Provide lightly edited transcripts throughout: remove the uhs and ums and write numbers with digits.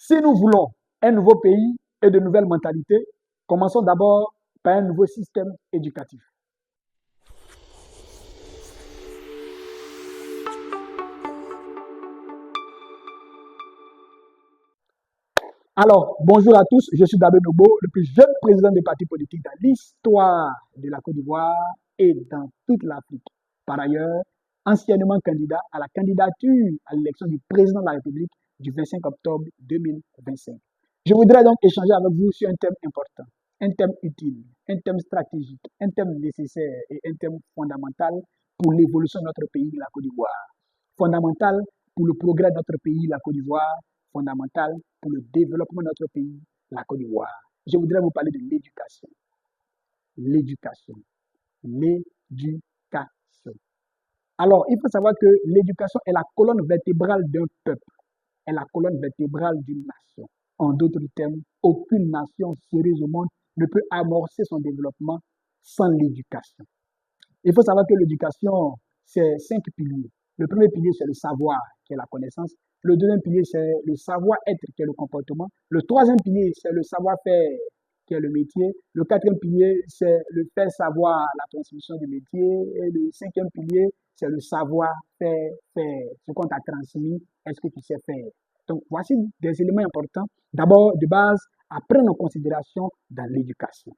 Si nous voulons un nouveau pays et de nouvelles mentalités, commençons d'abord par un nouveau système éducatif. Alors, bonjour à tous, je suis Dabé Nobo, le plus jeune président des partis politiques dans l'histoire de la Côte d'Ivoire et dans toute l'Afrique. Par ailleurs, anciennement candidat à la candidature à l'élection du président de la République du 25 octobre 2025. Je voudrais donc échanger avec vous sur un thème important, un thème utile, un thème stratégique, un thème nécessaire et un thème fondamental pour l'évolution de notre pays, la Côte d'Ivoire. Fondamental pour le progrès de notre pays, la Côte d'Ivoire, fondamental pour le développement de notre pays, la Côte d'Ivoire. Je voudrais vous parler de l'éducation. L'éducation. L'éducation. Alors, il faut savoir que l'éducation est la colonne vertébrale d'un peuple, est la colonne vertébrale d'une nation. En d'autres termes, aucune nation sérieuse au monde ne peut amorcer son développement sans l'éducation. Il faut savoir que l'éducation, c'est 5 piliers. Le premier pilier, c'est le savoir, qui est la connaissance. Le deuxième pilier, c'est le savoir-être, qui est le comportement. Le troisième pilier, c'est le savoir-faire, qui est le métier. Le quatrième pilier, c'est le faire savoir, la transmission du métier. Et le cinquième pilier, c'est le savoir-faire, faire. Ce qu'on t'a transmis, est-ce que tu sais faire? Donc, voici des éléments importants, d'abord, de base, à prendre en considération dans l'éducation.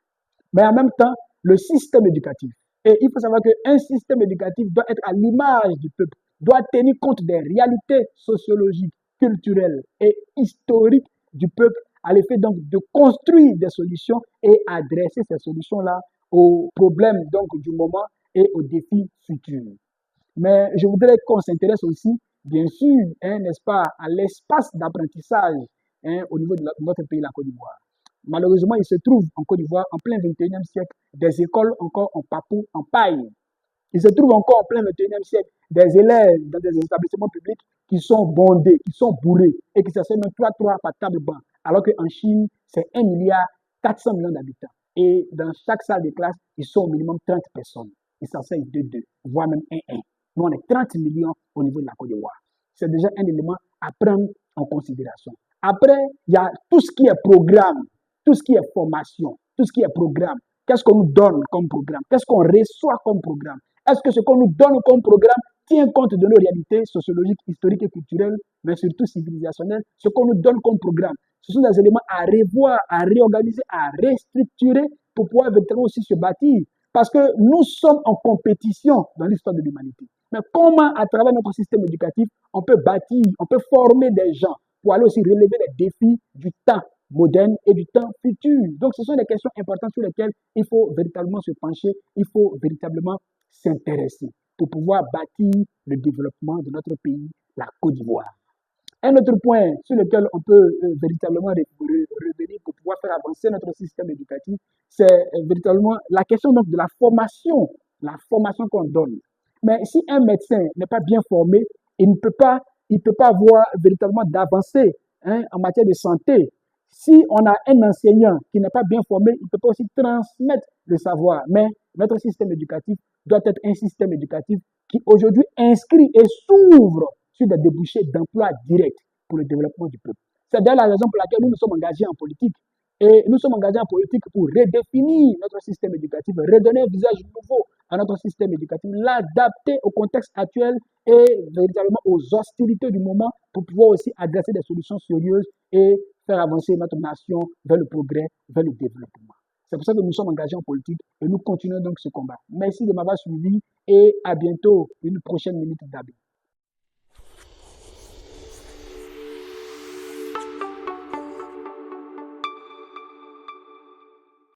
Mais en même temps, le système éducatif. Et il faut savoir qu'un système éducatif doit être à l'image du peuple, doit tenir compte des réalités sociologiques, culturelles et historiques du peuple, à l'effet donc de construire des solutions et adresser ces solutions-là aux problèmes donc du moment et aux défis futurs. Mais je voudrais qu'on s'intéresse aussi, bien sûr, n'est-ce pas, à l'espace d'apprentissage au niveau de notre pays, la Côte d'Ivoire. Malheureusement, il se trouve en Côte d'Ivoire, en plein 21e siècle, des écoles encore en papou, en paille. Il se trouve encore en plein 21e siècle des élèves dans des établissements publics qui sont bondés, qui sont bourrés et qui s'asseyent même 3 par table banc. Alors qu'en Chine, c'est 1 milliard 400 millions d'habitants. Et dans chaque salle de classe, ils sont au minimum 30 personnes. Ils s'asseyent 2, voire même 1. Nous, on est 30 millions au niveau de la Côte d'Ivoire. C'est déjà un élément à prendre en considération. Après, il y a tout ce qui est programme, tout ce qui est formation, tout ce qui est programme. Qu'est-ce qu'on nous donne comme programme? Qu'est-ce qu'on reçoit comme programme? Est-ce que ce qu'on nous donne comme programme tient compte de nos réalités sociologiques, historiques et culturelles, mais surtout civilisationnelles? Ce qu'on nous donne comme programme, ce sont des éléments à revoir, à réorganiser, à restructurer pour pouvoir véritablement aussi se bâtir. Parce que nous sommes en compétition dans l'histoire de l'humanité. Mais comment, à travers notre système éducatif, on peut bâtir, on peut former des gens pour aller aussi relever les défis du temps moderne et du temps futur. Donc, ce sont des questions importantes sur lesquelles il faut véritablement se pencher, il faut véritablement s'intéresser pour pouvoir bâtir le développement de notre pays, la Côte d'Ivoire. Un autre point sur lequel on peut véritablement revenir pour pouvoir faire avancer notre système éducatif, c'est véritablement la question donc de la formation qu'on donne. Mais si un médecin n'est pas bien formé, il ne peut pas avoir véritablement d'avancée en matière de santé. Si on a un enseignant qui n'est pas bien formé, il ne peut pas aussi transmettre le savoir. Mais notre système éducatif doit être un système éducatif qui aujourd'hui inscrit et s'ouvre sur des débouchés d'emploi direct pour le développement du peuple. C'est d'ailleurs la raison pour laquelle nous nous sommes engagés en politique. Et nous sommes engagés en politique pour redéfinir notre système éducatif, redonner un visage nouveau à notre système éducatif, l'adapter au contexte actuel et véritablement aux hostilités du moment pour pouvoir aussi adresser des solutions sérieuses et faire avancer notre nation vers le progrès, vers le développement. C'est pour ça que nous sommes engagés en politique et nous continuons donc ce combat. Merci de m'avoir suivi et à bientôt, une prochaine minute d'habit.